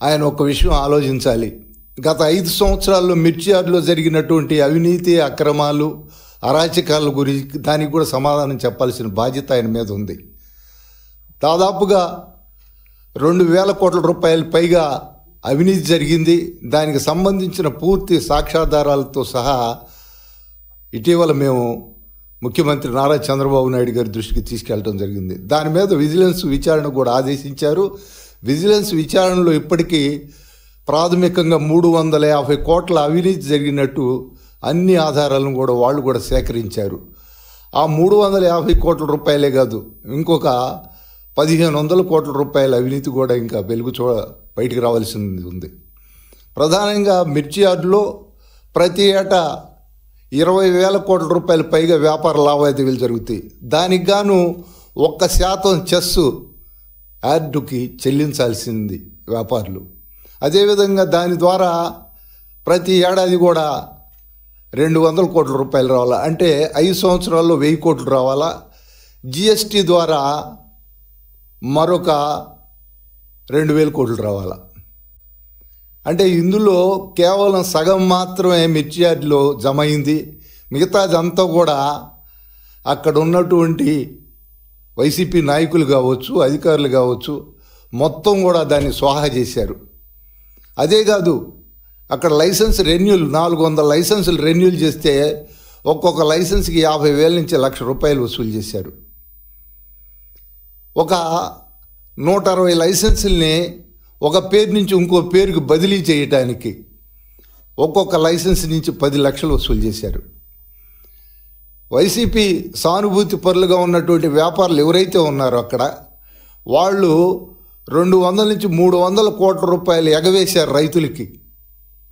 ఆయన ఒక విషయం ఆలోచించాలి. గత 5 సంవత్సరాల్లో మిర్చి యార్డులో జరిగినటువంటి అవినీతి, అక్రమాలు, అరాచకాల గురించి దానికి కూడా సమాధానం చెప్పాల్సిన బాధ్యత ఆయన మీద ఉంది. దాదాపుగా 2,000 కోట్ల రూపాయల పైగా అవినీతి జరిగింది. దానికి సంబంధించిన పూర్తి సాక్ష్యాధారాలతో సహా ఇటీవల మేము ముఖ్యమంత్రి నారా చంద్రబాబు నాయుడు గారి దృష్టికి తీసుకెళ్ళడం జరిగింది. దాని మీద విజిలెన్స్ విచారణ కూడా ఆదేశించారు. విజిలెన్స్ విచారణలో ఇప్పటికీ ప్రాథమికంగా 350 కోట్ల అవినీతి జరిగినట్టు అన్ని ఆధారాలను కూడా వాళ్ళు కూడా సేకరించారు. ఆ 350 కోట్ల రూపాయలే కాదు, ఇంకొక 1,500 కోట్ల రూపాయల అవినీతి కూడా ఇంకా బయటికి రావాల్సింది ఉంది. ప్రధానంగా మిర్చి యార్డులో ప్రతి ఏటా 20,000 కోట్ల రూపాయల పైగా వ్యాపార లావాదేవీలు జరుగుతాయి. దానికి గాను 1% చెస్ యార్డుకి చెల్లించాల్సింది వ్యాపారులు. అదేవిధంగా దాని ద్వారా ప్రతి ఏడాది కూడా 200 కోట్ల రూపాయలు రావాలా, అంటే 5 సంవత్సరాల్లో 1000 కోట్లు రావాలా. జిఎస్టీ ద్వారా మరొక 2,000 కోట్లు రావాలా. అంటే ఇందులో కేవలం సగం మాత్రమే మిర్చి యార్డులో జమ అయింది. మిగతాదంతా కూడా అక్కడ ఉన్నటువంటి వైసీపీ నాయకులు కావచ్చు, అధికారులు కావచ్చు, మొత్తం కూడా దాన్ని స్వాహా చేశారు. అదే కాదు, అక్కడ లైసెన్స్ రెన్యూల్ 400 లైసెన్సులు రెన్యూల్ చేస్తే ఒక్కొక్క లైసెన్స్కి 50,000 నుంచి 1,00,000 రూపాయలు వసూలు చేశారు. ఒక 160 లైసెన్సుల్ని ఒక పేరు నుంచి ఇంకో పేరుకు బదిలీ చేయడానికి ఒక్కొక్క లైసెన్స్ నుంచి 10 లక్షలు వసూలు చేశారు. వైసీపీ సానుభూతి పరులుగా ఉన్నటువంటి వ్యాపారులు ఎవరైతే ఉన్నారో అక్కడ వాళ్ళు 200 నుంచి 300 కోట్ల రూపాయలు ఎగవేశారు రైతులకి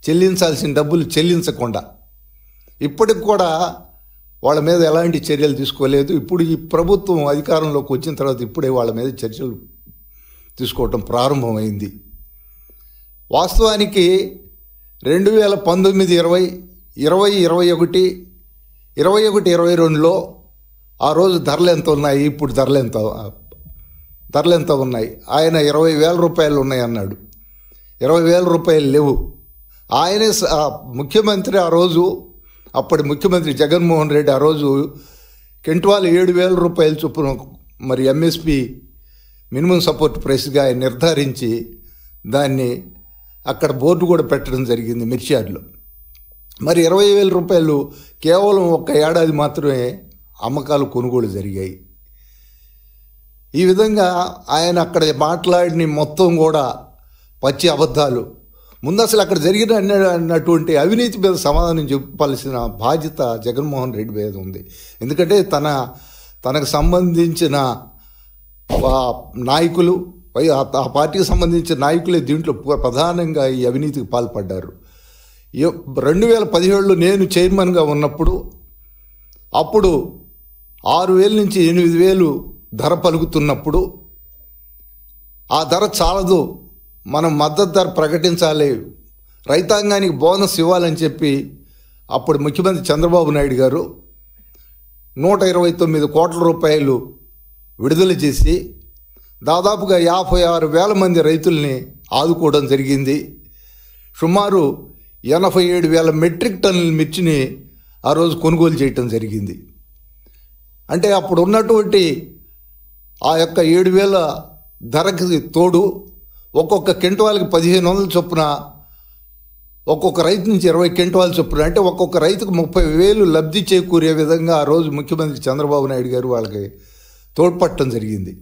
చెల్లించాల్సిన డబ్బులు చెల్లించకుండా. ఇప్పటికి కూడా వాళ్ళ మీద ఎలాంటి చర్యలు తీసుకోలేదు. ఇప్పుడు ఈ ప్రభుత్వం అధికారంలోకి వచ్చిన తర్వాత ఇప్పుడే వాళ్ళ మీద చర్యలు తీసుకోవటం ప్రారంభమైంది. వాస్తవానికి 2019, 20, 21, 22లో ఆ రోజు ధరలు ఎంత ఉన్నాయి, ఇప్పుడు ధరలు ఎంత ఉన్నాయి. ఆయన 20,000 రూపాయలు ఉన్నాయి అన్నాడు. 20,000 రూపాయలు లేవు. ఆయనే ముఖ్యమంత్రి ఆ రోజు, అప్పటి ముఖ్యమంత్రి జగన్మోహన్ రెడ్డి ఆ రోజు క్వింటాల్ 7,000 రూపాయల చొప్పున మరి ఎంఎస్పి మినిమం సపోర్ట్ ప్రైస్గా ఆయన నిర్ధారించి దాన్ని అక్కడ బోర్డు కూడా పెట్టడం జరిగింది మిర్చి యార్డులో. మరి 20,000 రూపాయలు కేవలం ఒక ఏడాది మాత్రమే అమ్మకాలు కొనుగోలు జరిగాయి. ఈ విధంగా ఆయన అక్కడ మాట్లాడిన మొత్తం కూడా పచ్చి అబద్ధాలు. ముందు అసలు అక్కడ జరిగినటువంటి అవినీతి మీద సమాధానం చెప్పాల్సిన బాధ్యత జగన్మోహన్ రెడ్డి మీద ఉంది. ఎందుకంటే తనకు సంబంధించిన నాయకులు, ఆ పార్టీకి సంబంధించిన నాయకులే దీంట్లో ప్రధానంగా ఈ అవినీతికి పాల్పడ్డారు. 2017లో నేను చైర్మన్గా ఉన్నప్పుడు అప్పుడు 6,000 నుంచి 8,000 ధర పలుకుతున్నప్పుడు ఆ ధర చాలదు, మనం మద్దతు ధర ప్రకటించాలి, రైతాంగానికి బోనస్ ఇవ్వాలని చెప్పి అప్పుడు ముఖ్యమంత్రి చంద్రబాబు నాయుడు గారు 129 కోట్ల రూపాయలు విడుదల చేసి దాదాపుగా 56,000 మంది రైతుల్ని ఆదుకోవడం జరిగింది. సుమారు 87,000 మెట్రిక్ టన్నుల మిర్చిని ఆ రోజు కొనుగోలు చేయటం జరిగింది. అంటే అప్పుడు ఉన్నటువంటి ఆ యొక్క 7,000 ధరకి తోడు ఒక్కొక్క క్వింటాల్కి 1,500 చొప్పున, ఒక్కొక్క రైతు నుంచి 20 క్వింటాల్ చొప్పున, అంటే ఒక్కొక్క రైతుకు 30,000 లబ్ధి చేకూరే విధంగా ఆ రోజు ముఖ్యమంత్రి చంద్రబాబు నాయుడు గారు వాళ్ళకి తోడ్పడటం జరిగింది.